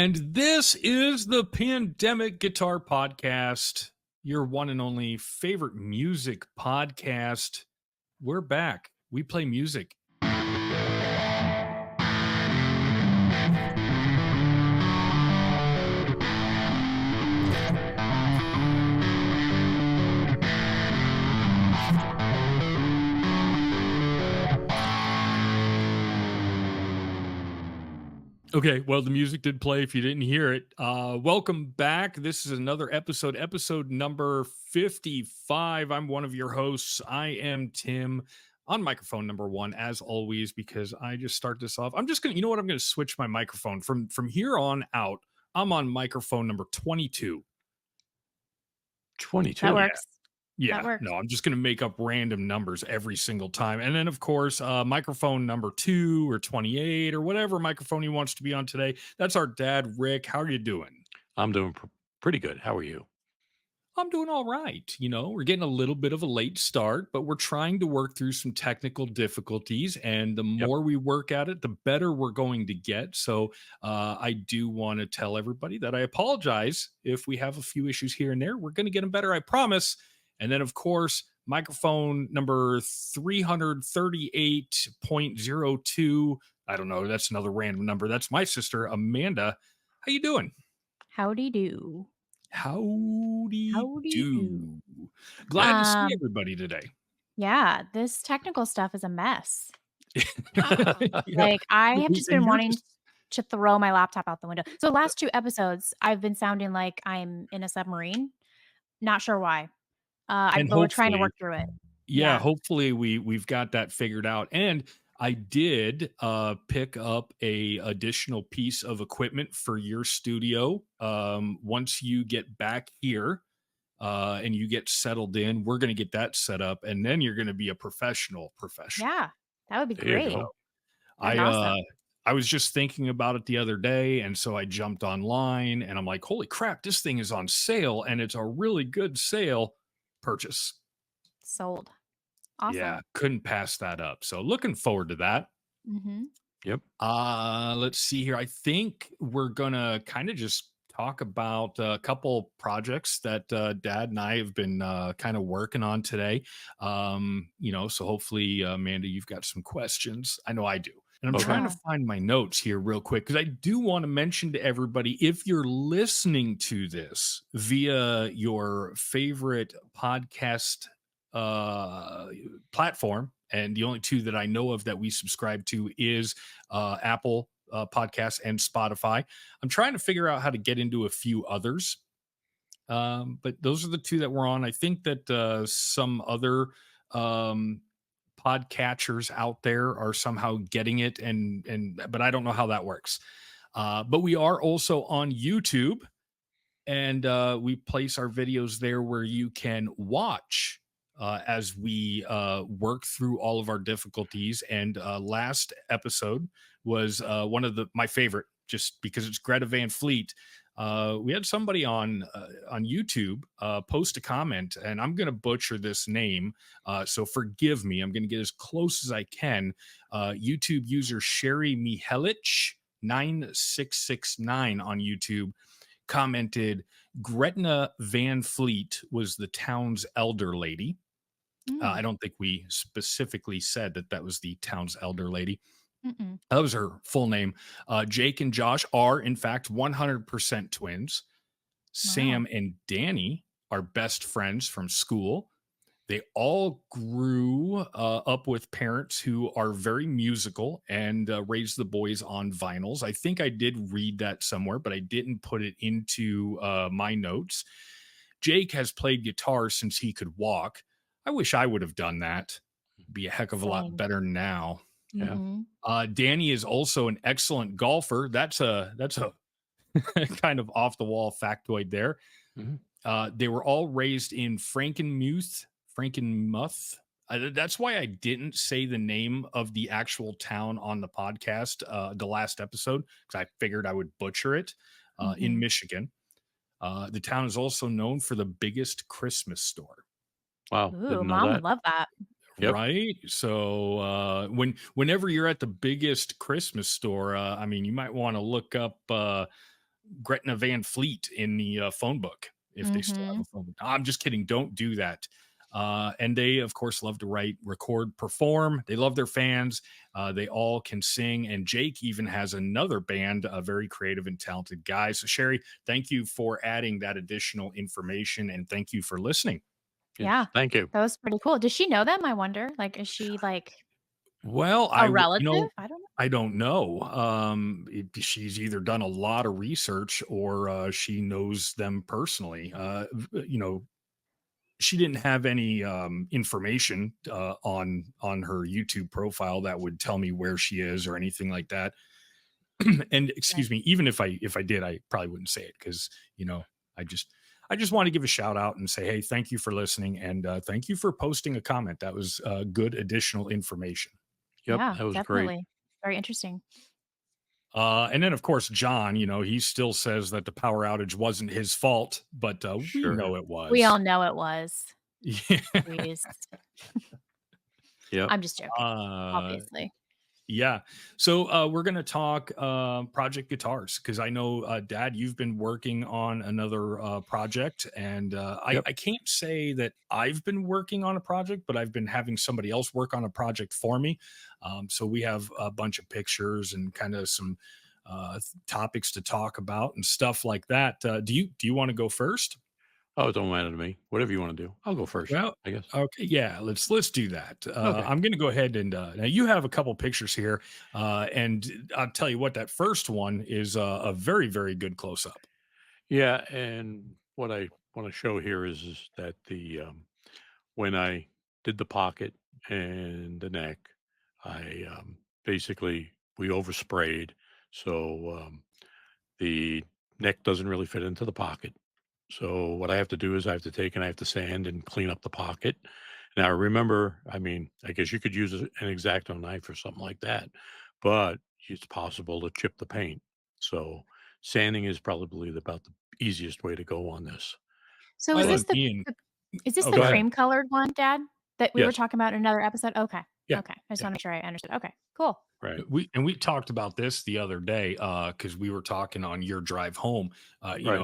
And this is the Pandemic Guitar Podcast, your one and only favorite music podcast. We're back. We play music. Okay, well, the music did play if you didn't hear it. Welcome back. This is another episode number 55. I'm one of your hosts. I am Tim on microphone number 1, as always, because I just start this off. I'm just going to, I'm going to switch my microphone from here on out. I'm on microphone number 22. 22. That works. Yeah, That works. no, I'm just going to make up random numbers every single time. And then, of course, microphone number 2 or 28 or whatever microphone he wants to be on today. That's our dad, Rick. How are you doing? I'm doing pretty good. How are you? I'm doing all right. We're getting a little bit of a late start, but we're trying to work through some technical difficulties. And the more we work at it, the better we're going to get. So I do want to tell everybody that I apologize if we have a few issues here and there. We're going to get them better, I promise. And then, of course, microphone number 338.02. I don't know. That's another random number. That's my sister, Amanda. How you doing? Howdy do. Howdy do. Glad to see everybody today. Yeah, this technical stuff is a mess. Yeah. Like, I have just And been you're wanting just- to throw my laptop out the window. So, last 2 episodes, I've been sounding like I'm in a submarine. Not sure why. And But we're trying to hopefully- work through it. Yeah, hopefully we've got that figured out. And I did pick up a additional piece of equipment for your studio. Once you get back here and you get settled in, we're going to get that set up, and then you're going to be a professional. Yeah, that would be There you great. go. Awesome. I was just thinking about it the other day, and so I jumped online, and I'm like, holy crap, this thing is on sale, and it's a really good sale. Purchase. Sold. Awesome. Yeah, couldn't pass that up. So looking forward to that. Mm-hmm. Yep. Let's see here. I think we're gonna kind of just talk about a couple projects that Dad and I have been kind of working on today. So hopefully, Amanda, you've got some questions. I know I do. And I'm trying to find my notes here real quick because I do want to mention to everybody, if you're listening to this via your favorite podcast platform, and the only 2 that I know of that we subscribe to is Apple Podcasts and Spotify. I'm trying to figure out how to get into a few others, but those are the 2 that we're on. I think that some other podcatchers out there are somehow getting it, but I don't know how that works. But we are also on YouTube, and we place our videos there where you can watch as we work through all of our difficulties. And last episode was one of my favorite, just because it's Greta Van Fleet. We had somebody on YouTube post a comment, and I'm going to butcher this name, so forgive me. I'm going to get as close as I can. YouTube user Sherry Mihelic 9669 on YouTube commented, Gretna Van Fleet was the town's elder lady. I don't think we specifically said that was the town's elder lady. Mm-mm. That was her full name. Jake and Josh are, in fact, 100% twins. Sam and Danny are best friends from school. They all grew up with parents who are very musical and raised the boys on vinyls. I think I did read that somewhere, but I didn't put it into my notes. Jake has played guitar since he could walk. I wish I would have done that. Be a heck of a lot better now. Yeah. Mm-hmm. Danny is also an excellent golfer. That's a kind of off the wall factoid there. Mm-hmm. They were all raised in Frankenmuth. That's why I didn't say the name of the actual town on the podcast, the last episode, because I figured I would butcher it. In Michigan. The town is also known for the biggest Christmas store. Wow. Ooh, Didn't know Mom that. would love that. Yep. Right. So whenever you're at the biggest Christmas store, you might want to look up Gretna Van Fleet in the phone book if they still have Mhm. a phone book. I'm just kidding. Don't do that. And they, of course, love to write, record, perform. They love their fans. They all can sing. And Jake even has another band, a very creative and talented guy. So, Sherry, thank you for adding that additional information and thank you for listening. Yeah. Yes. Thank you. That was pretty cool. Does she know them, I wonder? Like, is she, like, Well, a relative? I don't know. I don't know. She's either done a lot of research or she knows them personally. She didn't have any information on her YouTube profile that would tell me where she is or anything like that. And Right. excuse me, even if I did, I probably wouldn't say it because I just I just want to give a shout out and say, hey, thank you for listening and thank you for posting a comment. That was good additional information. Yep, Yeah, that was great. definitely. Very interesting. And then, of course, John, he still says that the power outage wasn't his fault, but we Sure. know it We was. all know it was. Yeah. Jeez. Yep. I'm just joking, Uh, obviously. yeah. So we're going to talk Project Guitars because I know, Dad, you've been working on another project. And Yep. I can't say that I've been working on a project, but I've been having somebody else work on a project for me. So we have a bunch of pictures and kind of some topics to talk about and stuff like that. Do you want to go first? Oh, it don't matter to me. Whatever you wanna do. I'll go first, Well, I guess. okay, yeah, let's do that. Okay. I'm going to go ahead and now you have a couple pictures here, and I'll tell you what that first one is a very very good close up. Yeah, and what I wanna show here is that when I did the pocket and the neck, basically, we oversprayed, so, the neck doesn't really fit into the pocket. So what I have to do is I have to take and I have to sand and clean up the pocket. Now remember, I mean, I guess you could use an X-Acto knife or something like that, but it's possible to chip the paint. So sanding is probably about the easiest way to go on this. So is Well, this But the is this oh, the go go ahead. ahead. cream colored one, Dad, that we were Yes. talking about in another episode? Okay. Yeah. Okay. I just Yeah. wanna make sure I understood. Okay, cool. Right. We talked about this the other day because we were talking on your drive home. Right.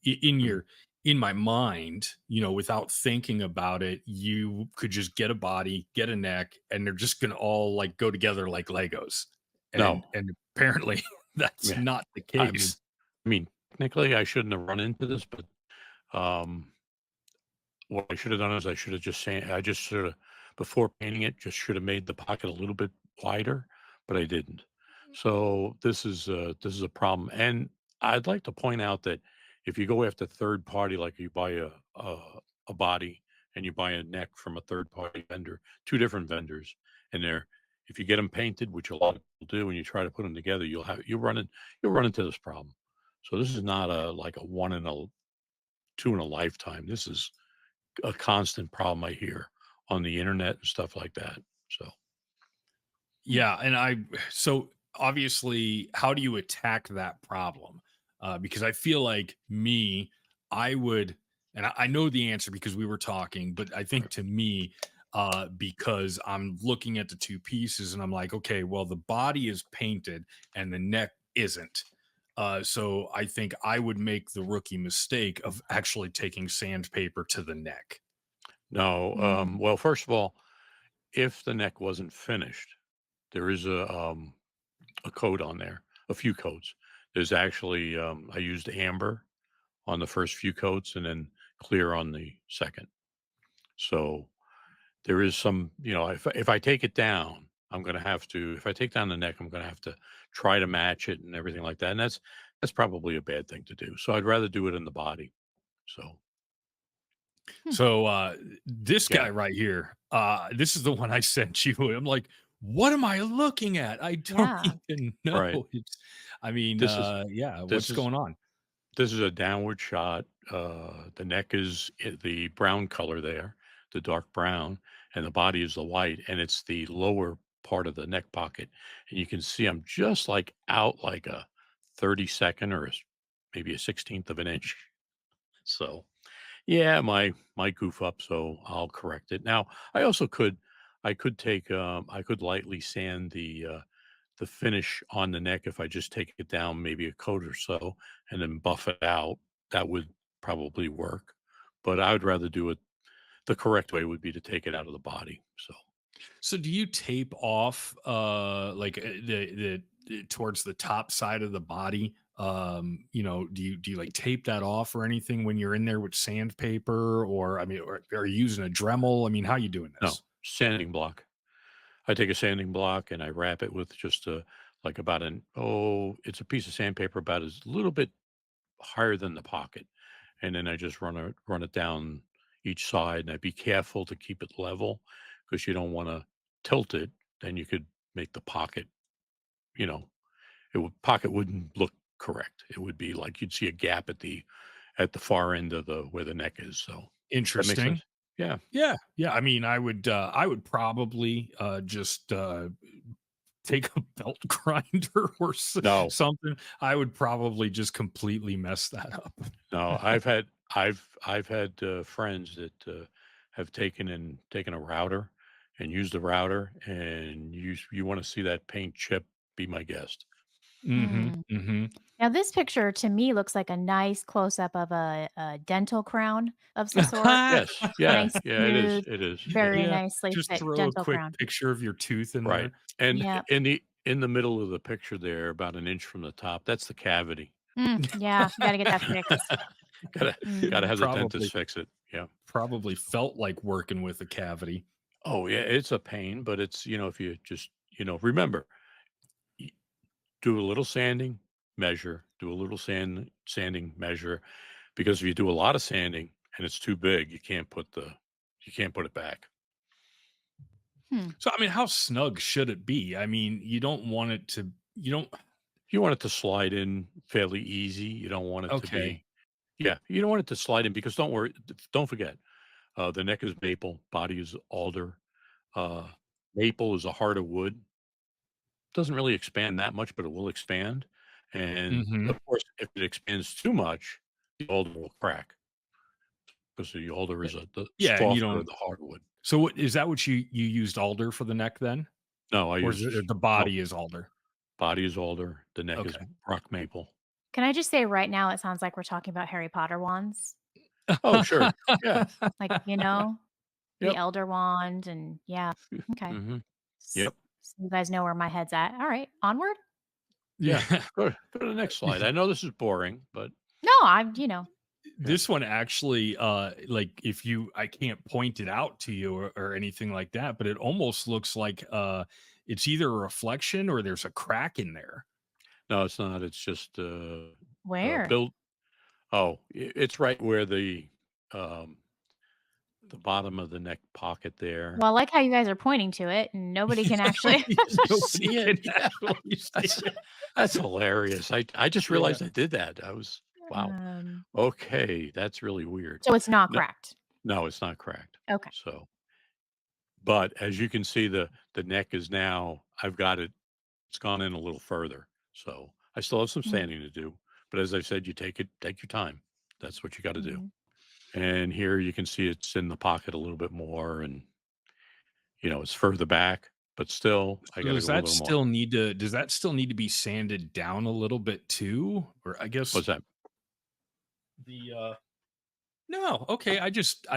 In Mm. in my mind, without thinking about it, you could just get a body, get a neck, and they're just gonna all like go together like Legos. No. And apparently that's Yeah. not the I mean, case. technically I shouldn't have run into this, but um what I should have done is I should have just I just sort of before painting it, just should have made the pocket a little bit wider, but I didn't. So this is a problem. And I'd like to point out that if you go after third party, like you buy a body and you buy a neck from a third party vendor, two different vendors, and they're if you get them painted, which a lot of people do, and you try to put them together, you'll run into this problem. So this is not a like a one in a two in a lifetime. This is a constant problem I hear on the internet and stuff like that. So, Hmm. Yeah, and so obviously, how do you attack that problem? Because I feel like me, I would, and I know the answer because we were talking, but I think right. to me, because I'm looking at the two pieces and I'm like, okay, well, the body is painted and the neck isn't. So I think I would make the rookie mistake of actually taking sandpaper to the neck. No, Mm. well, first of all, if the neck wasn't finished, there is a coat on there, a few coats. There's actually, I used amber on the first few coats and then clear on the second. So there is some, if I take it down, I'm going to have to, if I take down the neck, I'm going to have to try to match it and everything like that. And that's probably a bad thing to do. So I'd rather do it in the body. So Hmm. So this yeah, guy right here, this is the one I sent you. I'm like, what am I looking at? I don't Yeah. even know. right. I mean, This is yeah, this what's is going on? this is a downward shot. The neck is the brown color there, the dark brown, and the body is the white, and it's the lower part of the neck pocket. And you can see I'm just like out like a 32nd or maybe a 16th of an inch. So yeah, my goof up, so I'll correct it. Now I also could I could take I could lightly sand the finish on the neck, if I just take it down maybe a coat or so and then buff it out, that would probably work. But I would rather do it the correct way would be to take it out of the body. So So do you tape off like towards the top side of the body? Do you like tape that off or anything when you're in there with sandpaper, or I mean, or are you using a Dremel? I mean, how you doing no, this? sanding block. I take a sanding block and I wrap it with just a like about it's a piece of sandpaper about as little bit higher than the pocket, and then I just run it down each side, and I be careful to keep it level because you don't want to tilt it. Then you could make the pocket, you know, pocket wouldn't look correct. It would be like you'd see a gap at the far end of the where the neck is. So that makes Interesting. sense. Yeah. Yeah, yeah. I mean, I would probably just take a belt grinder or No, something. I would probably just completely mess that up. no. I've had friends that have taken a router and used the router, and you want to see that paint chip? Be my guest. Hmm. Mm. Hmm. Now, this picture to me looks like a nice close up of a dental crown of some sort. Yes. Yeah. Nice, Yeah. It is. smooth, It is. It very is. Yeah, nicely just fit throw a dental quick crown. picture of your tooth in Right. there. And Yeah. in the middle of the picture there, about an inch from the top, that's the cavity. Yeah. Gotta get that fixed. Gotta gotta Mhm. have the dentist Probably fix it. Yeah. probably felt like working with a cavity. Oh, yeah, it's a pain, but it's, if you just, remember, y do a little sanding, measure, do a little sanding, measure, because if you do a lot of sanding and it's too big, you can't put it back. Hmm. So, I mean, how snug should it be? I mean, you don't want it to you don't You want it to slide in fairly easy. You don't want it to okay. be yeah, you don't want it to slide in because don't forget, the neck is maple, body is alder. Uh, Maple is a harder wood. Doesn't really expand that much, but it will expand. And Mhm. of course, if it expands too much, the alder will crack because the alder Eh, is the yeah, and you softer of don't the hardwood. so what is that what you used alder for the neck then? No, I Or is use it the no, body is alder? body is alder, the neck is Okay. rock maple. Can I just say right now, it sounds like we're talking about Harry Potter wands? Oh, sure. Yeah. Like, the Yep. Elder Wand and yeah. Okay. Mhm. S Yep. So you guys know where my head's at. All right, onward? Yeah. Yeah. Go to the next slide. I know this is boring, but No, I'm. yeah. This one actually, like if you I can't point it out to you or anything like that, but it almost looks like it's either a reflection or there's a crack in there. No, it's not. It's just Where? built. Oh, it's right where um, the bottom of the neck pocket there. Well, I like how you guys are pointing to it and nobody can actually Nobody See it? can Yeah. actually see That's it. that's hilarious. I just Yeah. realized I did that. I was wow. um, Okay, that's really weird. so it's not No, cracked. no, it's not cracked. Okay. So, but as you can see, the neck is now. I've got it. It's gone in a little further. So I still have some Mm, sanding to do. But as I said, you take your time. That's what you got to do. mhm. And here you can see it's in the pocket a little bit more, and it's further back, but still, I So got to go a little more. does that still need to be sanded down a little bit too? Or I guess What's that? the no, okay. I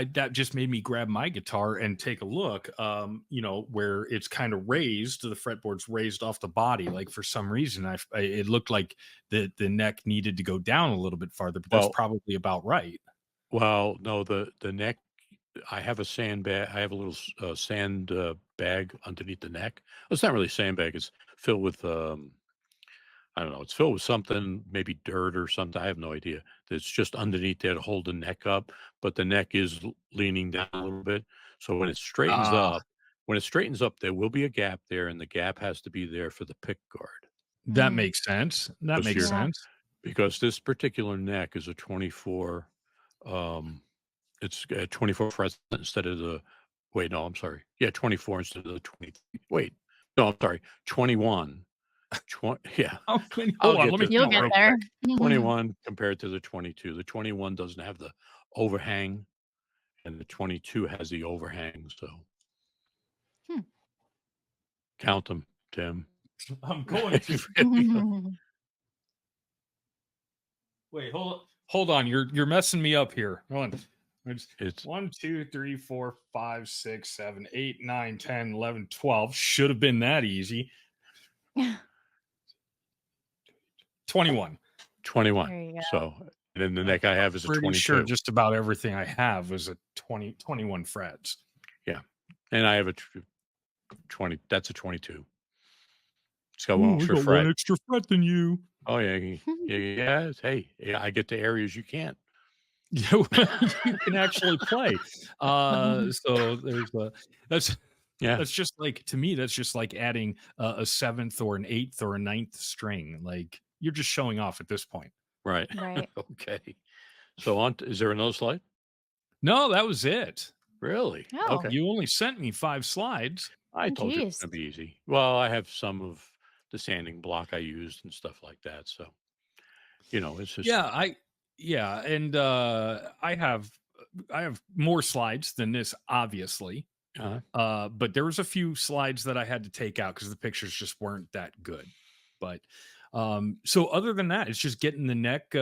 that just made me grab my guitar and take a look. Where it's kind of raised, the fretboard's raised off the body. Like for some reason, it looked like the neck needed to go down a little bit farther, but that's Well, probably about right. no, the neck. I have a sandbag. I have a little sand bag underneath the neck. Well, it's not really a sandbag. It's filled with I don't know. It's filled with something, maybe dirt or something. I have no idea. It's just underneath there to hold the neck up, but the neck is leaning down a little bit. So Ah, when it straightens up, there will be a gap there, and the gap has to be there for the pick guard that Mm, makes sense. That because makes you're yeah. sense. because this particular neck is a 24. Um, it's 24 frets instead of the. Wait, no, I'm sorry. Yeah, 24 instead of the 20. Wait, no, I'm sorry, 21. 20, yeah, How many? I'll Hold on, get let me this. You'll count get real there. quick. Mhm. 21 compared to the 22. The 21 doesn't have the overhang, and the 22 has the overhang, so Hmm. count them, Tim. I'm going to. Wait, hold on. You're messing me up here. Hold on. It's 1, 2, 3, 4, 5, 6, 7, 8, 9, 10, 11, 12. Should have been that easy. 21. 21. There you go. So, and then the neck I have is a Pretty sure 22. just about everything I have is a 21 frets. Yeah. And I have a 20. That's a 22. It's got Ooh, one we extra got fret. one extra fret than you. Oh, yeah. Yeah. Hey, yeah, I get to areas you can't. You can actually play. So there's that's Yeah. that's just like, to me, that's just like adding a seventh or an eighth or a ninth string. Like, you're just showing off at this point. Right. Right. Okay. So is there another slide? No, that was it. Really? Oh. Okay. You only sent me 5 slides. I Oh, told you it's geez. gonna be easy. Well, I have some of the sanding block I used and stuff like that. So, it's just Yeah, and I have more slides than this, obviously. But there was a few slides that I had to take out because the pictures just weren't that good. But so other than that, it's just getting the neck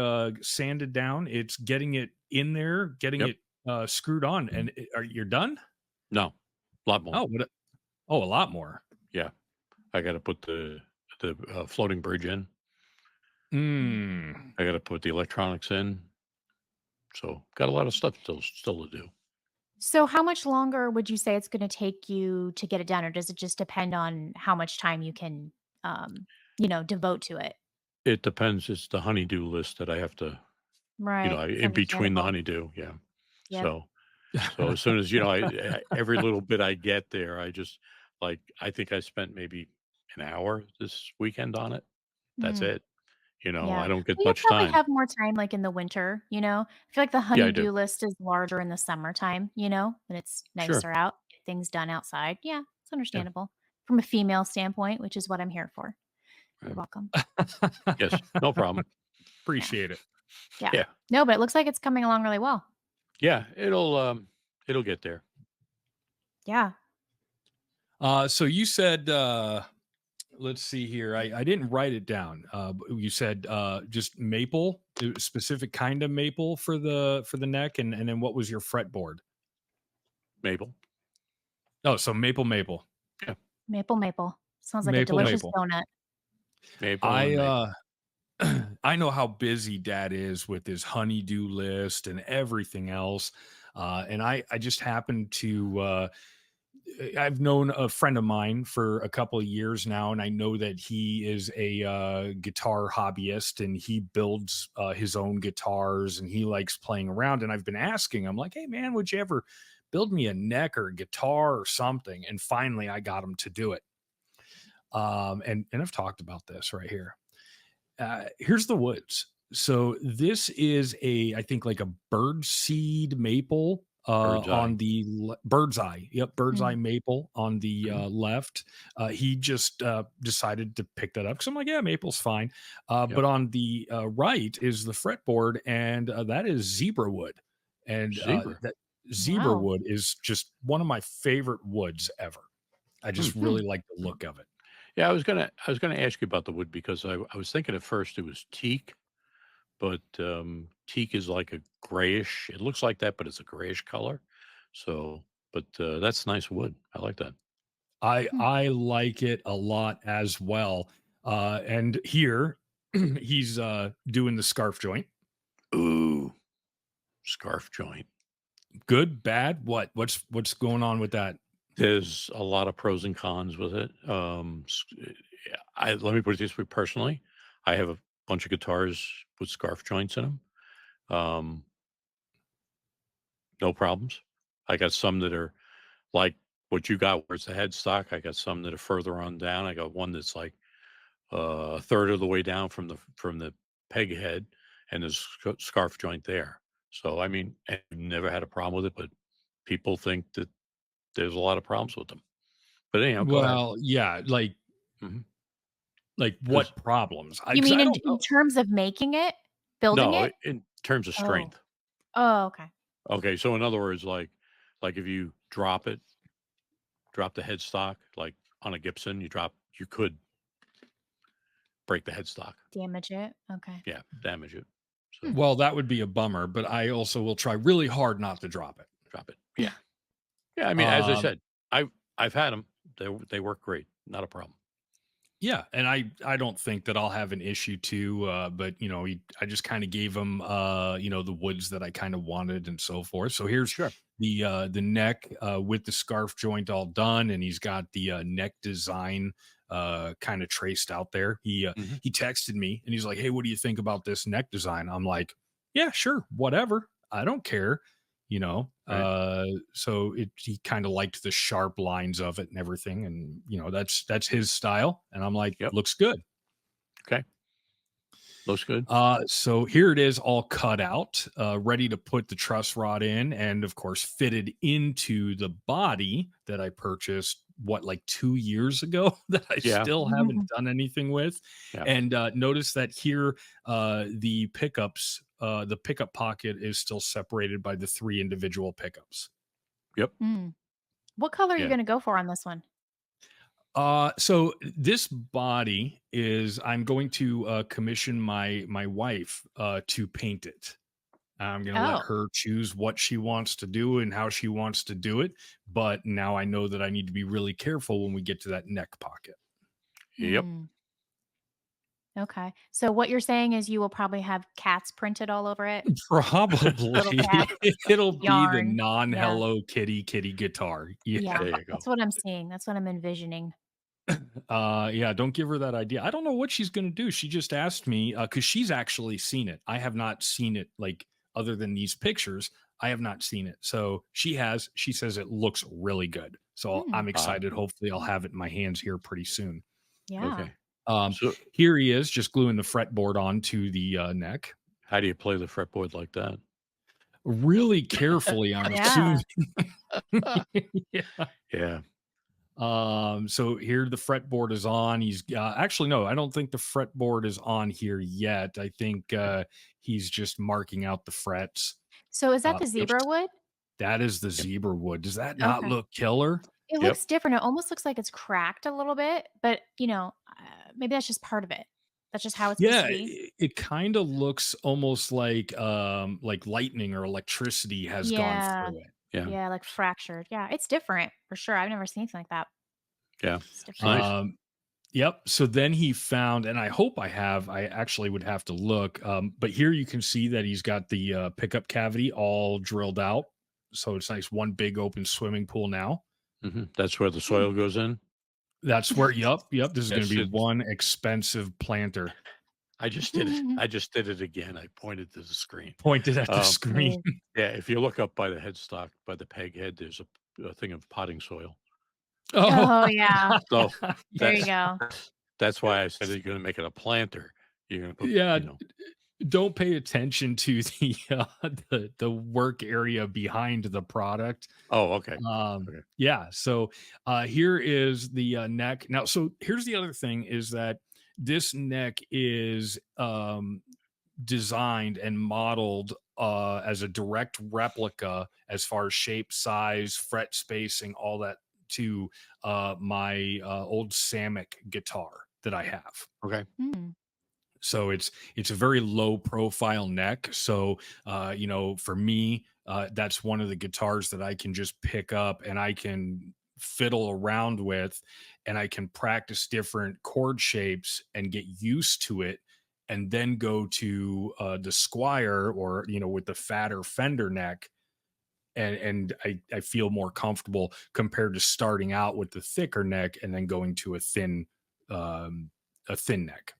sanded down. It's getting it in there, getting Yep. it screwed on. And are you done? No, a lot more. Oh, a lot more. Yeah. I got to put the floating bridge in. Mm. I got to put the electronics in. So got a lot of stuff still to do. So how much longer would you say it's gonna take you to get it done, or does it just depend on how much time you can, devote to it? It depends. It's the honeydew list that I have to, Right. It's in between the understandable. honeydew. Yeah. Yep. So as soon as every little bit I get there, I just I think I spent maybe an hour this weekend on it. That's Mm, it. I yeah. don't get Well, you much probably time. have more time, like, in the winter, you know? I feel like the Yeah, I do. honeydew list is larger in the summertime, when it's Sure. nicer out, get things done outside. Yeah, it's Yeah. understandable from a female standpoint, which is what I'm here for. You're Right. welcome. Yes. No problem. Yeah. Appreciate it. Yeah. Yeah. No, but it looks like it's coming along really well. Yeah. It'll get there. Yeah. So you said, let's see here. I didn't write it down. You said just maple, specific kind of maple for the neck, and then what was your fretboard? Maple. Oh, so maple. Yeah. Maple. Sounds like a Maple. delicious donut. Maple and maple. I know how busy Dad is with his honeydew list and everything else, and I just happened to. I've known a friend of mine for a couple of years now, and I know that he is a guitar hobbyist and he builds his own guitars and he likes playing around. And I've been asking him, like, hey, man, would you ever build me a neck or a guitar or something? And finally, I got him to do it. And I've talked about this right here. Here's the woods. So this is I think like a bird seed maple Bird's eye. on the bird's eye. Yep, bird's eye Mm. maple on the Mhm. left. He just decided to pick that up because I'm like, yeah, maple's fine. Yep. But on the right is the fretboard, and that is zebra wood, and Zebra. that zebra Wow. wood is just one of my favorite woods ever. I Hmm. just really like the look of it. Yeah, I was gonna ask you about the wood because I was thinking at first it was teak, but teak is like a grayish. It looks like that, but it's a grayish color. So, but that's nice wood. I like that. Hmm. I like it a lot as well. And here he's doing the scarf joint. Ooh, scarf joint. Good, bad, what? What's going on with that? There's a lot of pros and cons with it. I let me put it this way personally. I have a bunch of guitars with scarf joints in them. Um, no problems. I got some that are like what you got, where it's a headstock. I got some that are further on down. I got one that's like a third of the way down from the peg head, and there's scarf joint there. So I mean, I've never had a problem with it, but people think that there's a lot of problems with them. But anyhow, go ahead. Well, yeah, Mhm. like 'Cause what problems? You Because mean I in don't in know. terms of making it? Building no, it? in terms of Oh. strength. Oh, okay. Okay, so in other words, like if you drop the headstock, like on a Gibson, you could break the headstock. Damage it. Okay. Yeah, damage it. So Hmm. Well, that would be a bummer, but I also will try really hard not to drop it. drop it. Yeah. Yeah, I mean, as I Um, said, I've had them. They work great. Not a problem. yeah, and I don't think that I'll have an issue too. But you know, I just kind of gave him you know, the woods that I kind of wanted and so forth. So here's Sure. the neck with the scarf joint all done, and he's got the neck design kind of traced out there. Mhm. He texted me and he's like, "Hey, what do you think about this neck design?" I'm like, "Yeah, sure, whatever. I don't care." You know, Right. so he kind of liked the sharp lines of it and everything, and you know, that's his style, and I'm like, Yep. looks good. Okay. Looks good. So here it is, all cut out, ready to put the truss rod in, and of course fitted into the body that I purchased, what, like 2 years ago, that I Yeah. still haven't done anything with. Yeah. And notice that here, the pickups, the pickup pocket is still separated by the three individual pickups. Yep. Mm. What color are you Yeah. gonna go for on this one? So this body is I'm going to commission my wife to paint it. I'm going to let Oh. her choose what she wants to do and how she wants to do it. But now I know that I need to be really careful when we get to that neck pocket. Yep. Mm. Okay. So what you're saying is you will probably have cats printed all over it? Little Probably cats, it'll be the yarn. non Yeah. Hello Kitty kitty guitar. Yeah. Yeah. There you go. That's what I'm seeing. That's what I'm envisioning. Yeah, don't give her that idea. I don't know what she's gonna do. She just asked me because she's actually seen it. I have not seen it, like, other than these pictures. I have not seen it. So she has. She says it looks really good. So Mm. I'm excited. Hopefully, I'll have it in my hands here pretty soon. Yeah. Okay. Um, So Here he is, just gluing the fretboard onto the neck. how do you play the fretboard like that? Really carefully, I'm Yeah. assuming. Yeah. Yeah. So here the fretboard is on. He's actually no, I don't think the fretboard is on here yet. I think he's just marking out the frets. So is that the Yep. zebra wood? That is the Yep. zebra wood. Does that not Okay. look killer? It Yep. looks different. It almost looks like it's cracked a little bit, but, maybe that's just part of it. That's just how it's supposed Yeah, to be. it kind of looks almost like lightning or electricity has gone Yeah. through it. Yeah. Yeah, like fractured. Yeah, it's different for sure. I've never seen anything like that. Yeah. It's It's different. nice. Yep. So then he found, and I hope I have, I actually would have to look. But here you can see that he's got the pickup cavity all drilled out. So it's nice, one big open swimming pool now. That's where the Hmm. soil goes in. That's where, yep. This is going to Yes, be it one expensive planter I just did it. I just did it again. I pointed to the screen. pointed at the Um, screen. Nice. yeah, if you look up by the headstock, by the peg head, there's a thing of potting soil. Oh, Oh, yeah. So There you that's go. that's why I said you're gonna make it a planter. You're gonna put, yeah. Don't pay attention to the work area behind the product. oh, okay. Okay. Yeah, so here is the neck. Now, so here's the other thing is that this neck is designed and modeled as a direct replica as far as shape, size, fret spacing, all that to my old Samick guitar that I have. Okay. Mm. So it's a very low profile neck. So you know, for me, that's one of the guitars that I can just pick up and I can fiddle around with, and I can practice different chord shapes and get used to it, and then go to the Squire, or you know, with the fatter Fender neck, and I feel more comfortable compared to starting out with the thicker neck and then going to um, a thin neck.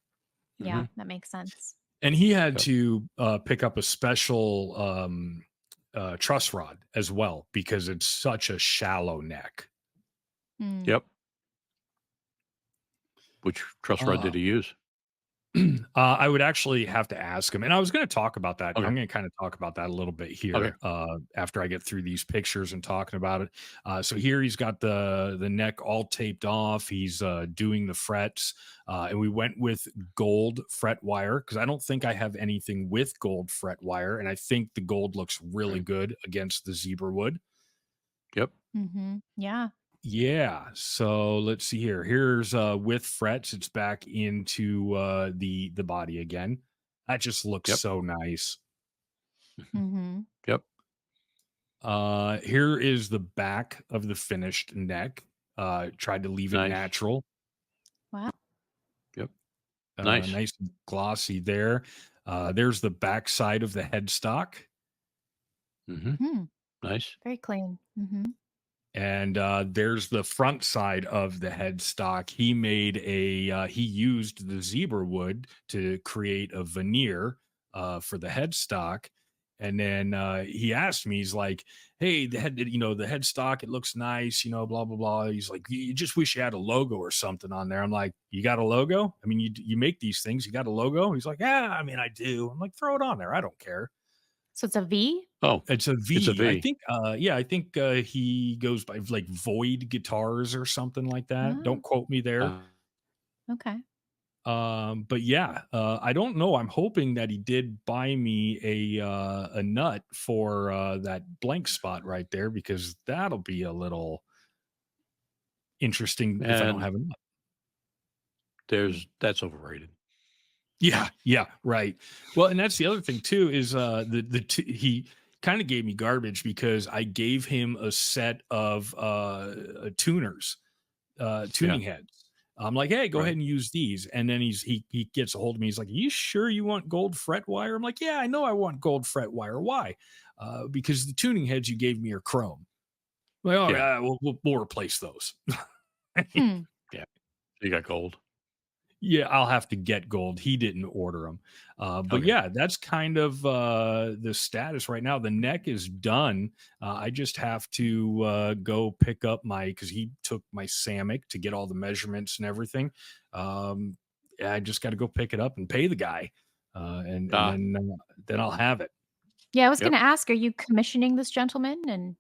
Yeah, Mhm. that makes sense. And he had Yep. to pick up a special truss rod as well because it's such a shallow neck. Mm. Yep. Which truss rod Uh, did he use? I would actually have to ask him, and I was going to talk about that. Okay. I'm going to kind of talk about that a little bit Okay. here after I get through these pictures and talking about it. So here he's got the neck all taped off. He's doing the frets, and we went with gold fret wire because I don't think I have anything with gold fret wire, and I think the gold looks really Right. good against the zebra wood. Yep. Yeah. Yeah. So let's see here. Here's with frets. It's back into the body again. That just looks Yep. so nice. Mhm. Mhm. Yep. Here is the back of the finished neck. Tried to leave it Nice. natural. Wow. Yep. Nice. Nice and glossy there. There's the back side of the headstock. Hmm. Hmm. Nice. Very clean. Mhm. And there's the front side of the headstock. He made he used the zebra wood to create a veneer for the headstock. And then he asked me, he's like, "Hey, the headstock, it looks nice, blah blah blah." He's like, "You just wish you had a logo or something on there." I'm like, "You got a logo? I mean, you make these things. You got a logo?" He's like, "Yeah, I mean, I do." I'm like, "Throw it on there. I don't care." So it's a V? Oh, It's a it's a V. I V. think, yeah, I think, he goes by, like, Void Guitars or something like that. Oh, Don't quote me there. Uh, okay. But yeah, I don't know. I'm hoping that he did buy me a nut for, that blank spot right there because that'll be a little interesting if I don't and have a nut. that's overrated. Yeah, yeah, right. Well, and that's the other thing too is he kind of gave me garbage because I gave him a set of tuners, Yeah. tuning heads. I'm like, hey, go ahead Right. and use these. And then he gets a hold of me. He's like, you sure you want gold fret wire? I'm like, yeah, I know I want gold fret wire. Why? Because the tuning heads you gave me are chrome. Like, oh Yeah. yeah, we'll replace those. Hmm. Yeah. You got gold. Yeah, I'll have to get gold. He didn't order them. But Okay. yeah, that's kind of the status right now. The neck is done. I just have to go pick up because he took my Samick to get all the measurements and everything. Yeah, I just got to go pick it up and pay the guy, and Ah. then I'll have it. Yeah, I was Yep. gonna ask, are you commissioning this gentleman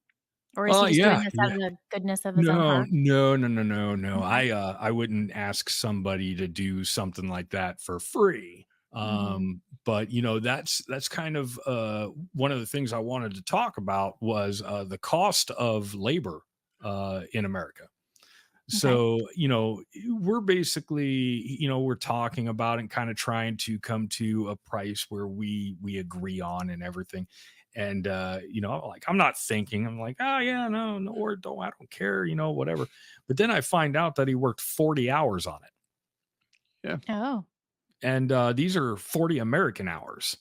or is he just Yeah, doing this out yeah. of the goodness of his own No, heart? no, no, no, no, no. Okay. I wouldn't ask somebody to do something like that for free. Mhm. But that's kind of one of the things I wanted to talk about was the cost of labor in America. Okay. So, we're basically, we're talking about and kind of trying to come to a price where we agree on and everything. And like I'm not thinking, I'm like, oh yeah, no, no, or don't I don't care, whatever. But then I find out that he worked 40 hours on it. Yeah. Oh. And these are 40 American hours.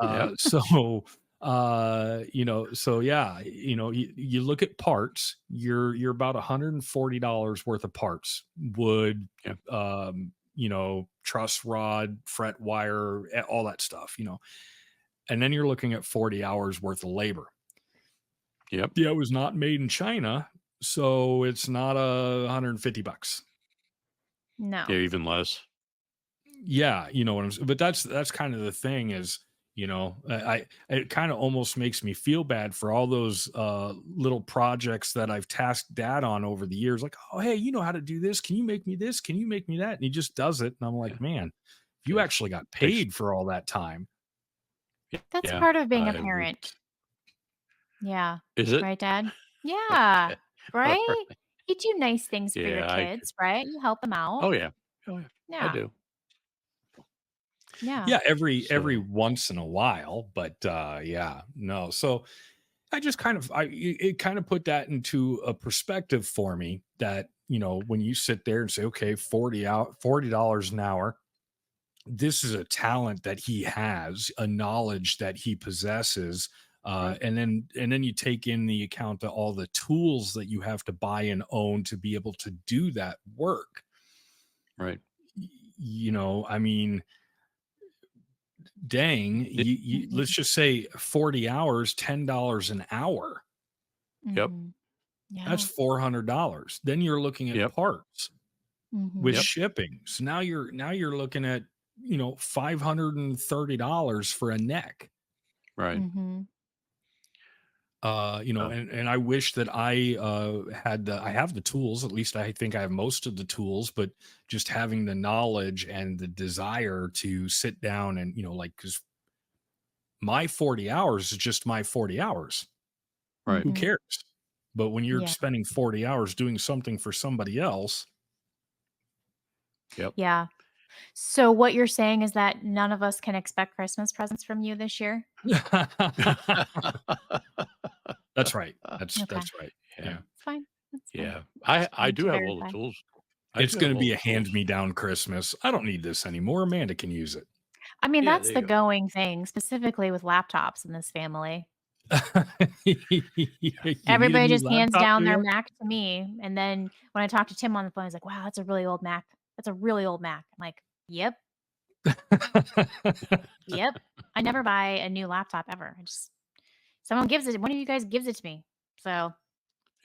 Yep. So so yeah, you look at parts, you're about $140 worth of parts, wood, Yeah. truss rod, fret wire, all that stuff, and then you're looking at 40 hours worth of labor. Yep. Yeah, it was not made in China, so it's not $150. Yeah. No. Even less. Yeah, you know what I'm saying. But that's kind of the thing is, it kind of almost makes me feel bad for all those little projects that I've tasked dad on over the years. Like, oh hey, you know how to do this? Can you make me this? Can you make me that? And he just does it. And I'm Yeah. like, man, if you Takes actually got takes. paid for all that time. That's Yeah. part of being a I would. parent. Yeah. Is it? Right, Dad? Yeah. Okay. All Right? right. You do nice things for your Yeah. kids, right? You help them out. Oh yeah. Oh yeah. I Yeah. do. Yeah. Yeah, every So. once in a while, but yeah, no. So I just kind of it kind of put that into a perspective for me that, when you sit there and say, okay, $40 an hour, this is a talent that he has, a knowledge that he possesses. Right. And then you take in the account of all the tools that you have to buy and own to be able to do that work. Right. I mean, dang, Y- let's Mhm. just say 40 hours, $10 an hour. Yep. Mhm. That's Yeah. $400. Then you're looking at Yep. parts with Mhm. Yep. shipping. So now you're looking at, $530 for a neck. Right. Mhm. Uh, And I wish that I have the tools. At least I think I have most of the tools, but just having the knowledge and the desire to sit down and, like, because my 40 hours is just my 40 hours. right. Who Mhm. cares? But when you're Yeah. spending 40 hours doing something for somebody else, Yep. Yeah. So what you're saying is that none of us can expect Christmas presents from you this year? that's right. Okay. That's right. Yeah. Yeah. It's fine. That's fine. Yeah. Just I wanted do to have all the verify. tools. I It's do have going to all be the a tools. hand me down Christmas. I don't need this anymore. Amanda can use it. I mean, Yeah, that's there the you go. going thing, specifically with laptops in this family. You need a Everybody new just hands laptop, down do their you? Mac to me, and then when I talk to Tim on the phone, he's like, "Wow, that's a really old Mac. That's a really old Mac." I'm like, "Yep, yep." I never buy a new laptop ever. I just someone gives it. One of you guys gives it to me. So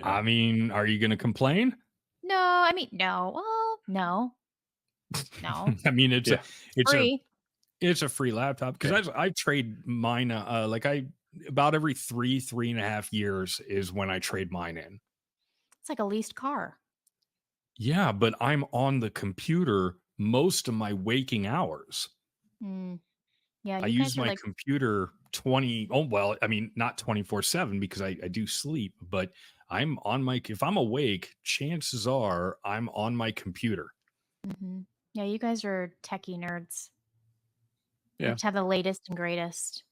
Yeah. I mean, are you going to complain? no, I mean no. Well, no, I mean, Yeah. it's a free. it's a free laptop Okay. because I trade mine. Like I about every 3.5 years is when I trade mine in. It's like a leased car. Yeah, but I'm on the computer most of my waking hours. Mm, yeah, I you use guys are my like, computer 20. Oh, well, I mean, not 24/7 because I do sleep, but I'm on my, if I'm awake, chances are I'm on my computer. yeah, you guys are techie nerds. You Yeah. have to have the latest and greatest.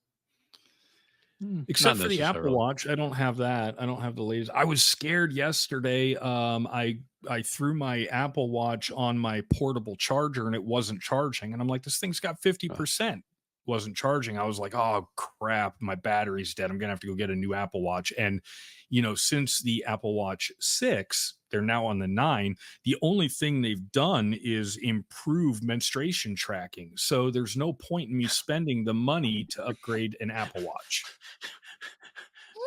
Not Except for the Apple necessarily. Watch, I don't have that. I don't have the latest. I was scared yesterday. I threw my Apple Watch on my portable charger and it wasn't charging. And I'm like, this thing's got 50%. Wasn't charging. I was like, oh crap, my battery's dead. I'm gonna have to go get a new Apple Watch. And since the Apple Watch 6, they're now on the 9. The only thing they've done is improve menstruation tracking. So there's no point in me spending the money to upgrade an Apple Watch.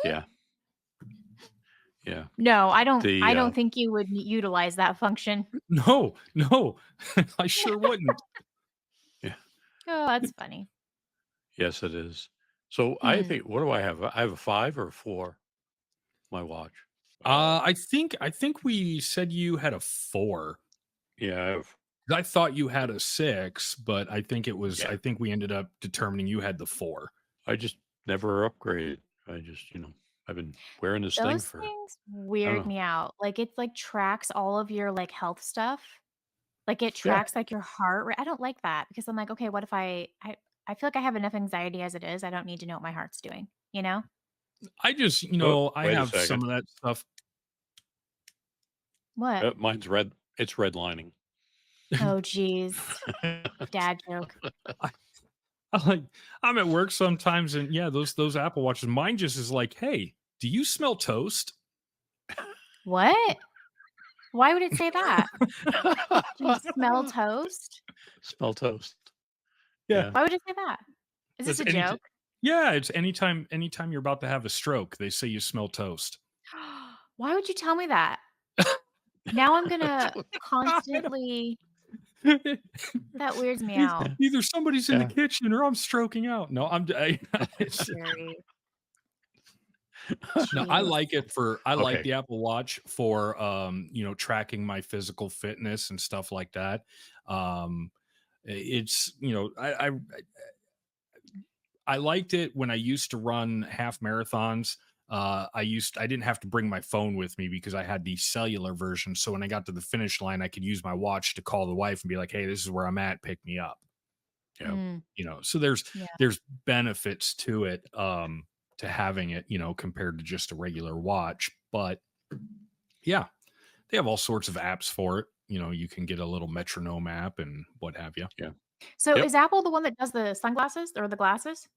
Yeah. Yeah. No, I don't The think you would utilize that function. No, I sure wouldn't. yeah. Oh, that's funny. Yes, it is. So I Hmm. think what do I have? I have a 5 or a 4, my watch. I think we said you had a 4. Yeah, I have. I thought you had a 6, but I think it was. Yeah. I think we ended up determining you had the 4. I just never upgraded. I just, I've been wearing this thing Those for things I don't weird know. me out. Like it like tracks all of your like health stuff. Like it Yeah. tracks like your heart rate. I don't like that because I'm like, okay, what if I feel like I have enough anxiety as it is. I don't need to know what my heart's doing, you know? I just, Oh, I wait a have some second. of that stuff. What? Mine's red. It's redlining. Oh geez. Dad joke. I'm at work sometimes, and yeah, those Apple Watches. Mine just is like, hey, do you smell toast? What? Why would it say that? Do you smell toast? Smell toast. Yeah. Yeah. Why would it say that? Is this That's a joke? Yeah, it's anytime you're about to have a stroke, they say you smell toast. Why would you tell me that? Now I'm gonna I constantly that weirds me It's out. either somebody's in the Yeah. kitchen or I'm stroking out. No, it's Scary. no, I Jeez. like it for I like Okay. the Apple Watch for tracking my physical fitness and stuff like that. It's I liked it when I used to run half marathons. I didn't have to bring my phone with me because I had the cellular version. So when I got to the finish line, I could use my watch to call the wife and be like, "Hey, this is where I'm at. Pick me up." Yeah. Mm, So there's yeah. there's benefits to it, to having it, compared to just a regular watch. But yeah, they have all sorts of apps for it. You can get a little metronome app and what have you. Yeah. So Yep. is Apple the one that does the sunglasses or the glasses?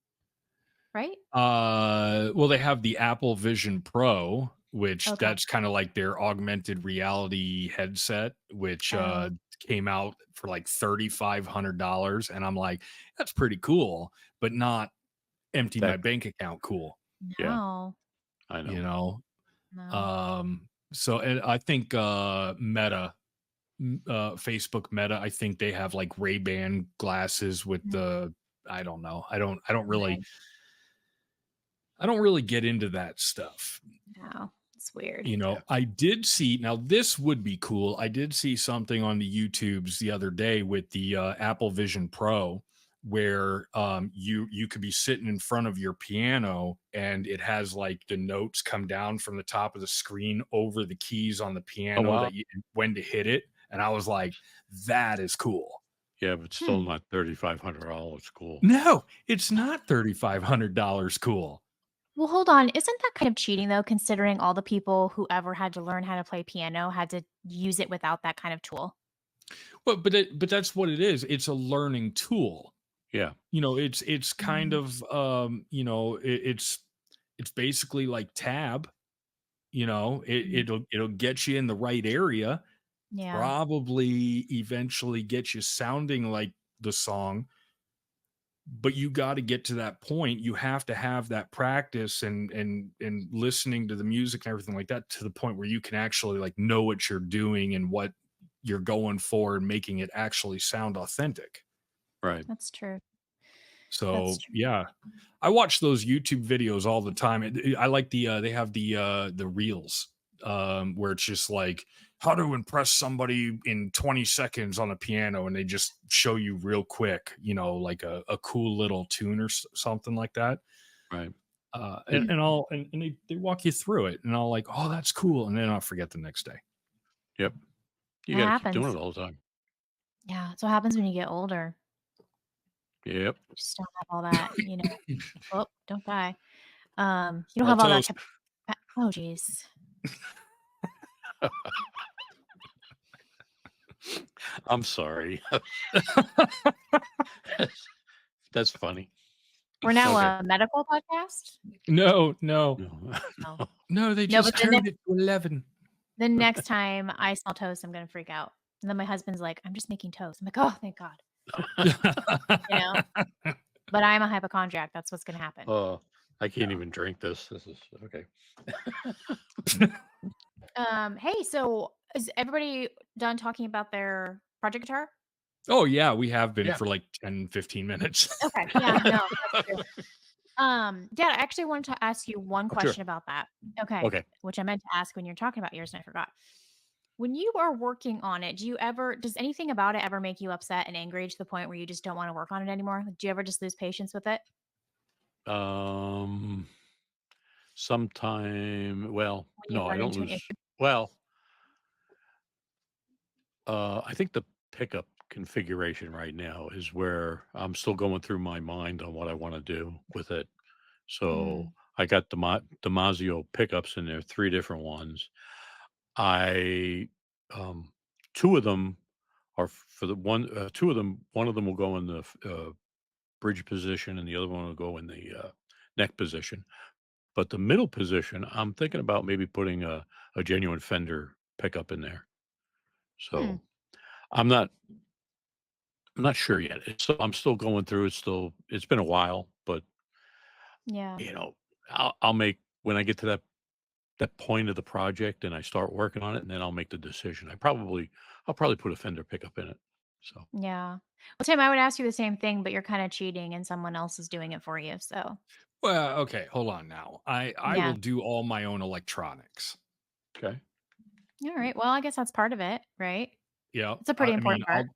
Right? Well, they have the Apple Vision Pro, which Okay. that's kind of like their augmented reality headset, which Oh. came out for like $3,500, and I'm like, that's pretty cool, but not empty my That bank account cool. Yeah. No. I know. You know, No. so and I think Facebook Meta, I think they have like Ray-Ban glasses with Mm, the I don't know. right. I don't really get into that stuff. No. It's weird. Yeah. I did see, now this would be cool. I did see something on the YouTubes the other day with the Apple Vision Pro where you could be sitting in front of your piano and it has like the notes come down from the top of the screen over the keys on the Oh piano wow. that you when to hit it. And I was like, that is cool. Yeah, but still Hmm. not $3,500 cool. No, it's not $3,500 cool. Well, hold on. Isn't that kind of cheating though, considering all the people who ever had to learn how to play piano had to use it without that kind of tool? Well, but that's what it is. It's a learning tool. Yeah. It's kind Mm. of it's basically like tab. Mm. It'll get you in the right area, Yeah. probably eventually get you sounding like the song, but you got to get to that point. You have to have that practice and listening to the music and everything like that to the point where you can actually like know what you're doing and what you're going for and making it actually sound authentic. Right. That's true. That's So true. yeah, I watch those YouTube videos all the time. I like they have the reels where it's just like how to impress somebody in 20 seconds on a piano, and they just show you real quick, like a cool little tune or something like that. Right. And, Hmm. and I'll and they walk you through it, and I'll like, oh, that's cool, and then I'll forget the next day. Yep. You That got to keep doing happens. it all the time. Yeah. That's what happens when you get older. Yep. Just don't have all that, oh, don't die. You don't All have all that toast. oh geez. I'm sorry. That's funny. We're now Okay. a medical podcast? No. No. Oh. No, they No, just but the turned it to 11. next time I smell toast, I'm gonna freak out. And then my husband's like, "I'm just making toast." I'm like, "Oh, thank God." You know? But I'm a hypochondriac. That's what's gonna happen. Oh, I can't even drink this. This is okay. Hey, so is everybody done talking about their project guitar? Oh yeah, we have been Yeah. for like 10, 15 minutes. Okay. Yeah, no, that's true. Yeah, I actually wanted to ask you one Oh, sure. question about that. Okay. Okay. Which I meant to ask when you're talking about yours and I forgot. When you are working on it, does anything about it ever make you upset and angry to the point where you just don't want to work on it anymore? Like, do you ever just lose patience with it? Um, sometime. Well, When you no, I run don't into an lose. issue? Well, I think the pickup configuration right now is where I'm still going through my mind on what I want to do with it. So Mm, I got the Damasio pickups in there, 3 different ones. I um, 2 of them are for the one. 2 of them, one of them will go in the bridge position, and the other one will go in the neck position. But the middle position, I'm thinking about maybe putting a genuine Fender pickup in there. hmm, So I'm not I'm not sure yet. I'm still going through it. It's been a while, but yeah. you know, I'll make when I get to that point of the project and I start working on it, and then I'll make the decision. I'll probably put a Fender pickup in it. So Yeah. Well, Tim, I would ask you the same thing, but you're kind of cheating and someone else is doing it for you. So, Well, okay, hold on now. I yeah. will do all my own electronics. okay, All right. Well, I guess that's part of it, right? Yeah, It's a I, pretty I mean, important part. I'll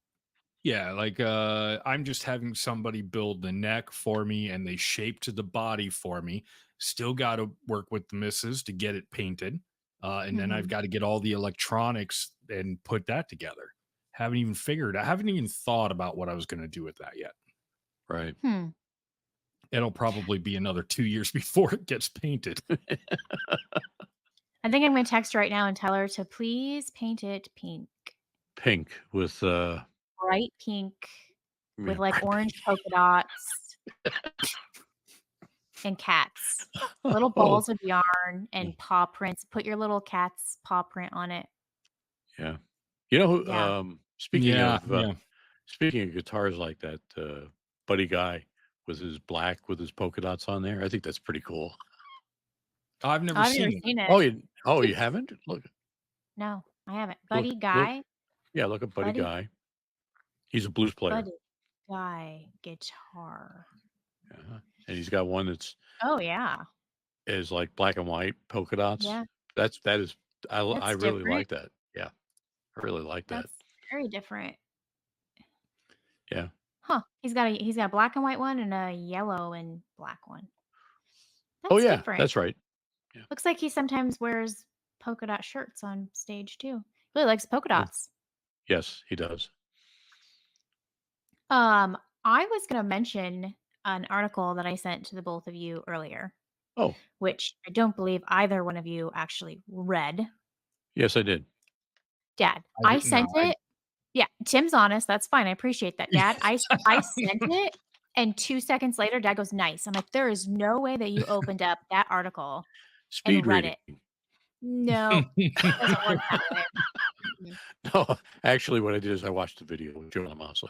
yeah, like I'm just having somebody build the neck for me and they shaped the body for me. Still got to work with the missus to get it painted. And then I've Hmm. got to get all the electronics and put that together. I haven't even thought about what I was going to do with that yet. right. Hmm. It'll probably be another 2 years before it gets painted. I think I'm going to text her right now and tell her to please paint it pink, Pink with bright pink with yeah, like bright orange pink. polka dots and cats. Little Oh, balls of yarn mm, and paw prints. Put your little cat's paw print on it. yeah. You know who? Yeah. Yeah, yeah. Speaking of guitars like that, Buddy Guy with his black with his polka dots on there. I think that's pretty cool. I've never I've never seen seen it. You haven't? No, I haven't. Look Buddy look Guy, yeah, look at Buddy Buddy, Guy. He's a blues player. Buddy Guy guitar. Uh-huh. And he's got one that's Oh yeah, is like black and white polka dots. yeah. That is I That's really different. like that. Yeah. I really like that. That's very different. Yeah. Huh. He's got a black and white one and a yellow and black one. Oh That's yeah, different. that's right. Yeah. Looks like he sometimes wears polka dot shirts on stage too. Really likes polka Oh, dots. yes, he does. Um, I was gonna mention an article that I sent to the both of you earlier, Oh, which I don't believe either one of you actually read. yes, I did. Dad, I I did not. sent it. Yeah, Tim's honest. That's fine. I appreciate that, Dad. I sent it, and 2 seconds later, Dad goes, "Nice." I'm like, there is no way that you opened up that article Speed and read reading. it. No, doesn't work that way. Mm-mm. No, actually, what I did is I watched the video with Joe Lamassa.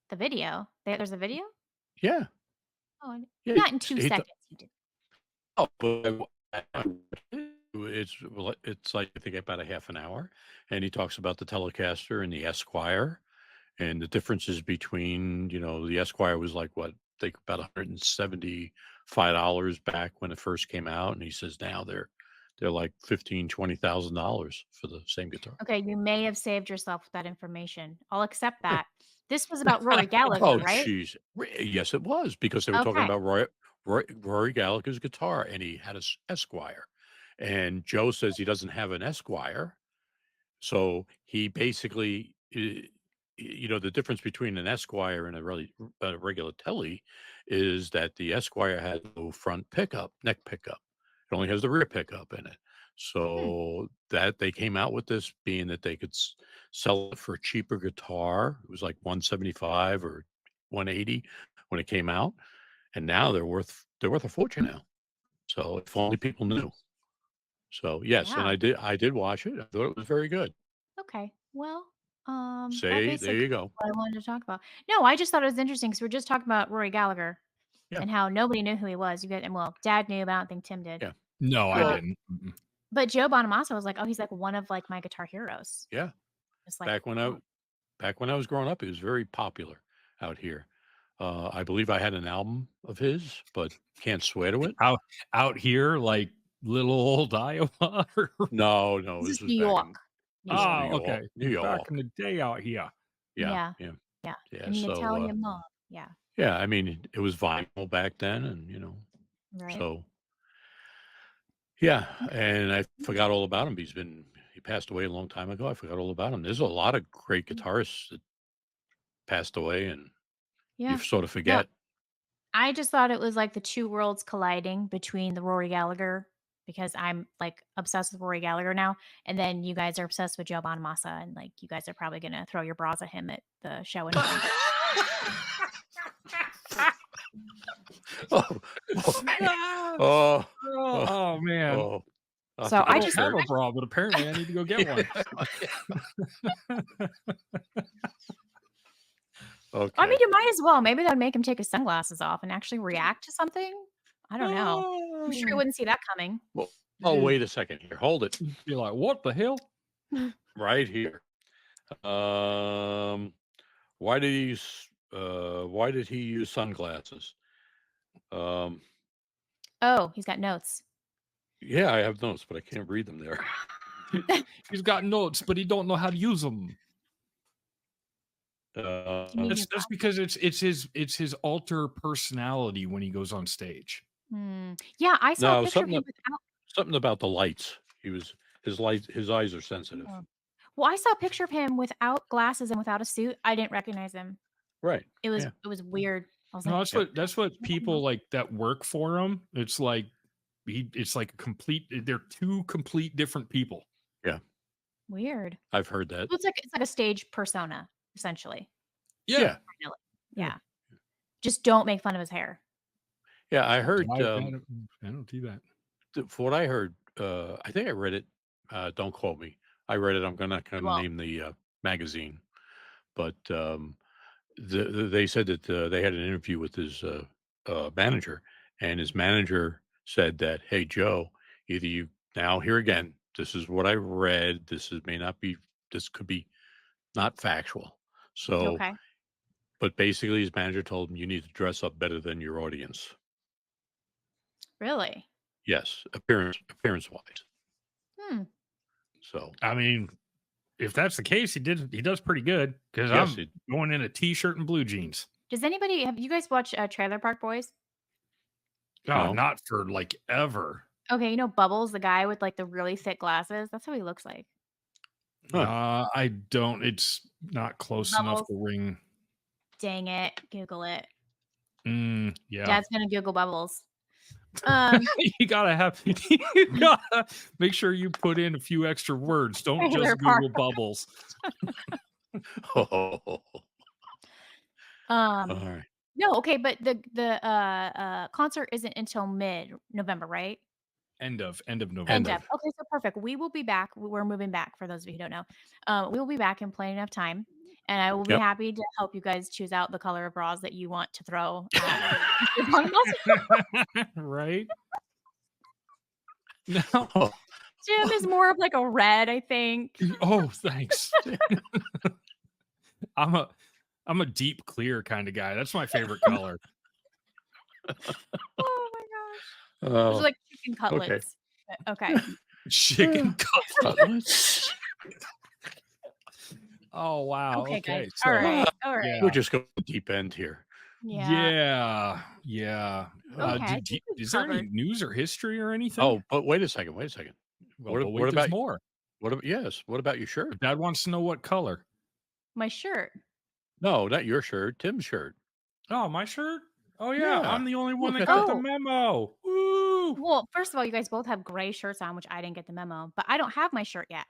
The video. There's a video? Yeah, Oh, yeah. not in 2 He seconds. You did. oh, but it's like I think about a half an hour, and he talks about the Telecaster and the Esquire, and the differences between the Esquire was like what I think about $175 back when it first came out, and he says now they're like 15, $20,000 for the same guitar. Okay, you may have saved yourself with that information. I'll accept that. This was about Rory Gallagher, Oh, right? jeez. Yes, it was because they were talking Okay. about Rory Gallagher's guitar, and he had a Esquire, and Joe says he doesn't have an Esquire, so he basically, the difference between an Esquire and a regular Telly is that the Esquire has no front pickup, neck pickup. It only has the rear pickup in it. Hmm. So that they came out with this being that they could sell it for a cheaper guitar. It was like 175 or 180 when it came out, and now they're worth a fortune now. So if only people knew. So yes, and Yeah. I did watch it. I thought it was very good. Okay. Well, that Say there basically you go. what I wanted to talk about. No, I just thought it was interesting because we're just talking about Rory Gallagher Yeah, and how nobody knew who he was. You get and well, Dad knew, but I don't think Tim did. yeah, No, I yeah, Uh, didn't. Mm-mm. but Joe Bonamassa was like, "Oh, he's like one of like my guitar heroes." yeah. It's like, Back when I oh, back when I was growing up, he was very popular out here. I believe I had an album of his, but can't swear to it. Out here, like little old Iowa. No, no, this this is was New back York. in New this is York. New Oh, York, okay. New Back York. in the day out here. Yeah, Yeah. yeah, Yeah. yeah. And the So, Italian mob. Yeah. yeah, I mean, it was vinyl back then, and Right. so yeah. And I forgot all about him. He passed away a long time ago. I forgot all about him. There's a lot of great Mm. guitarists that passed away, and you Yeah. sort of No, forget. I just thought it was like the two worlds colliding between the Rory Gallagher because I'm like obsessed with Rory Gallagher now, and then you guys are obsessed with Joe Bonamassa, and like you guys are probably gonna throw your bras at him at the show anyway. Oh, Ah, oh, oh, oh, oh, man. oh. I'll have So to I I get a don't just, have shirt. a bra, but apparently I need to go get one. I mean, Okay. you might as well. Maybe that would make him take his sunglasses off and actually react to something. I don't know. I'm sure he Oh, wouldn't see that coming. Well, oh, you'd wait a second here. Hold it be like, what the hell? right here. Um, why did he use sunglasses? Um, Oh, he's got notes. yeah, I have notes, but I can't read them there. He's got notes, but he don't know how to use them. You mean Uh, his That's because it's his alter personality when he goes on stage. Yeah, I saw a no, picture of him without. something about the lights. His eyes are sensitive. Oh. Well, I saw a picture of him without glasses and without a suit. I didn't recognize him. Right. It was Yeah. it was weird. I was No, like, that's what people like that work for him. It's like it's like a complete. They're two complete different people. Yeah. weird. I've heard that. Well, it's like a stage persona, essentially. Yeah. Kinda like- Yeah. Yeah. Just don't make fun of his hair. Yeah. I heard, I don't do that. for what I heard, I think I read it. Don't quote me. I read it. I'm not going to Well, name the magazine, but they said that they had an interview with his manager, and his manager said that, "Hey, Joe, either you now here again. This is what I read. May not be. This could be not factual. So, okay. but basically, his manager told him you need to dress up better than your audience. Really? Yes, appearance wise. Hmm. So I mean, if that's the case, he does pretty good because Yes, I'm going in a t-shirt and blue jeans. Does anybody have you guys watched Trailer Park Boys? Oh, No. not for like ever. Okay, you know Bubbles, the guy with like the really thick glasses. That's how he looks like. Huh. I don't. It's not close enough Bubbles. to ring. Dang it! Google it. Yeah. Dad's gonna Google Bubbles. You gotta make sure you put in a few extra words. Don't Trailer just Park. Google Bubbles. Oh, all Um, right. no, okay, but the concert isn't until mid-November, right? End of November. End Okay, of. so perfect. We will be back. We're moving back for those of you who don't know. We will be back in plenty enough time, and I will be Yep. happy to help you guys choose out the color of bras that you want to throw at Mr. Bungles. Right? No. Oh, Jim is more of like a red, I think. Oh, thanks. I'm a deep clear kind of guy. That's my favorite color. Oh my gosh. Those oh, are like chicken cutlets. But okay. Chicken cutlet. cutlets. Oh wow. Okay, Okay. guys. So, All right. All right. yeah. We're just going to deep end here. Yeah. Yeah. Okay, I Do think we've is there any covered. news or history or anything? Oh, but wait a second. Wait a second. well, what- but what wait, there's about- more. What about, yes. What about your shirt? Dad wants to know what color. My shirt. No, not your shirt. Tim's shirt. Oh, my shirt? Oh yeah, Yeah. I'm the only one Look that at got that. the memo. Woo! Well, first of all, you guys both have gray shirts on, which I didn't get the memo, but I don't have my shirt yet.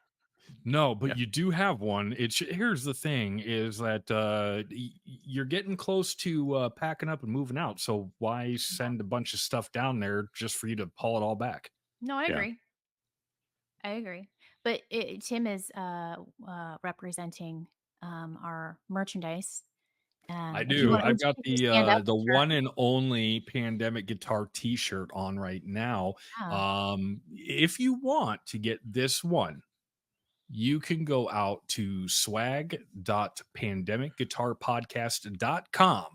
No, but Yeah. you do have one. Here's the thing: is that you're getting close to packing up and moving out. So why send a bunch of stuff down there just for you to haul it all back? No, I Yeah. agree. I agree. But Tim is representing our merchandise. I If you do. want I've him to got take your stand up the shirt, one and only Pandemic Guitar T-shirt on right now. yeah. If you want to get this one, you can go out to swag.pandemicguitarpodcast.com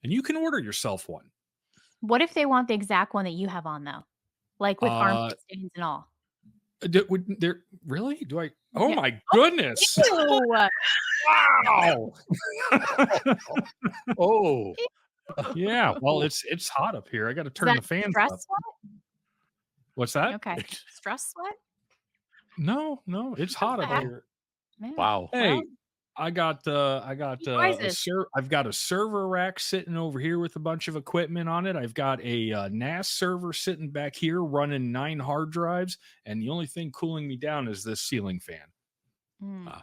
and you can order yourself one. What if they want the exact one that you have on though? Like with Uh, armpit stains and all. Would there really? Do I? Oh Yeah. my goodness! Ew. Wow. Oh, Yeah. Well, it's hot up here. I got to Is turn the that fans stress up. sweat? What's that? Okay. Stress sweat? No, it's hot up heck? here. Yeah. wow. Hey, Well, I got prizes. I've got a server rack sitting over here with a bunch of equipment on it. I've got a NAS server sitting back here running 9 hard drives, and the only thing cooling me down is this ceiling fan. Mm.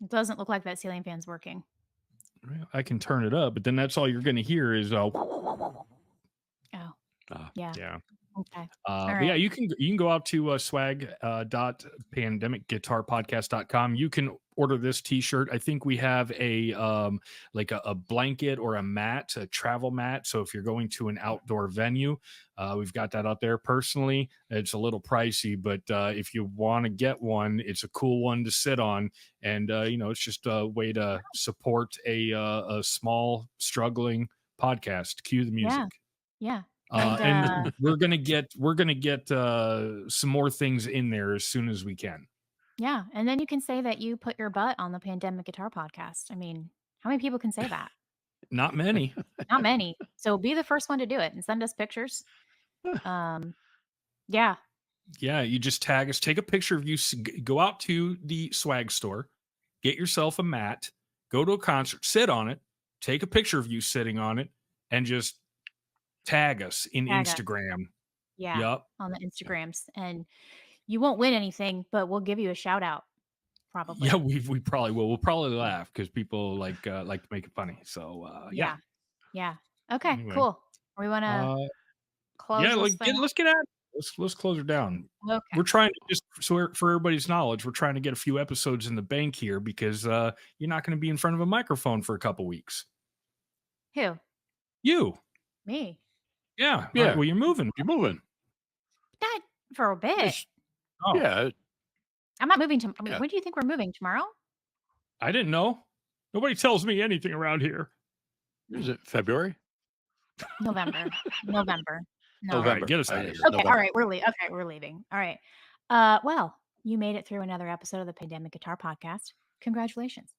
It doesn't look like that ceiling fan's working. Well, I can turn it up, but then that's all you're going to hear is Oh, yeah. yeah. Okay. But yeah, you can go out to swag.pandemicguitarpodcast.com. You can order this t-shirt. I think we have a like a blanket or a mat, a travel mat. So if you're going to an outdoor venue, we've got that out there. Personally, it's a little pricey, but if you want to get one, it's a cool one to sit on. And it's just a way to support a small struggling podcast. Cue the music. Yeah. And we're gonna get some more things in there as soon as we can. Yeah. And then you can say that you put your butt on the Pandemic Guitar Podcast. I mean, how many people can say that? Not many. Not many. So be the first one to do it and send us pictures. Yeah. Yeah, you just tag us, take a picture of you, go out to the swag store, get yourself a mat, go to a concert, sit on it, take a picture of you sitting on it, and just tag us in Tag us. Instagram. Yeah. Yep. On the Instagrams. And you won't win anything, but we'll give you a shout out. Probably. Yeah, we probably will. We'll probably laugh because people like to make it funny. So yeah. Yeah. Okay, Anyway. cool. We want to close Yeah, this thing? let's get at it. Let's close her down. Okay. We're trying to just for everybody's knowledge, we're trying to get a few episodes in the bank here because you're not going to be in front of a microphone for a couple weeks. Who? You. Me. Yeah. Yeah. Well, you're moving. You're moving. Not for a bit. Yes. Oh, Yeah. I'm not moving to. Yeah. When do you think we're moving? Tomorrow? I didn't know. Nobody tells me anything around here. Is it February? November. November. No. All right, get us out of here. Okay. All right. We're leaving. All right. Well, you made it through another episode of the Pandemic Guitar Podcast. Congratulations.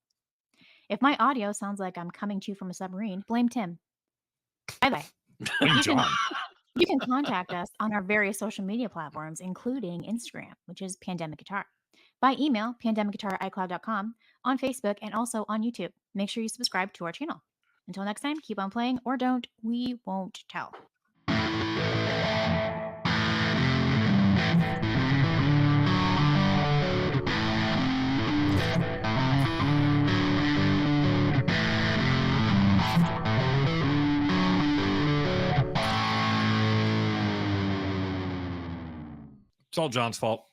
If my audio sounds like I'm coming to you from a submarine, blame Tim. By the way, Blame you can, John. you can contact us on our various social media platforms, including Instagram, which is Pandemic Guitar, by email, pandemicguitar@icloud.com, on Facebook, and also on YouTube. Make sure you subscribe to our channel. Until next time, keep on playing or don't. We won't tell. It's all John's fault.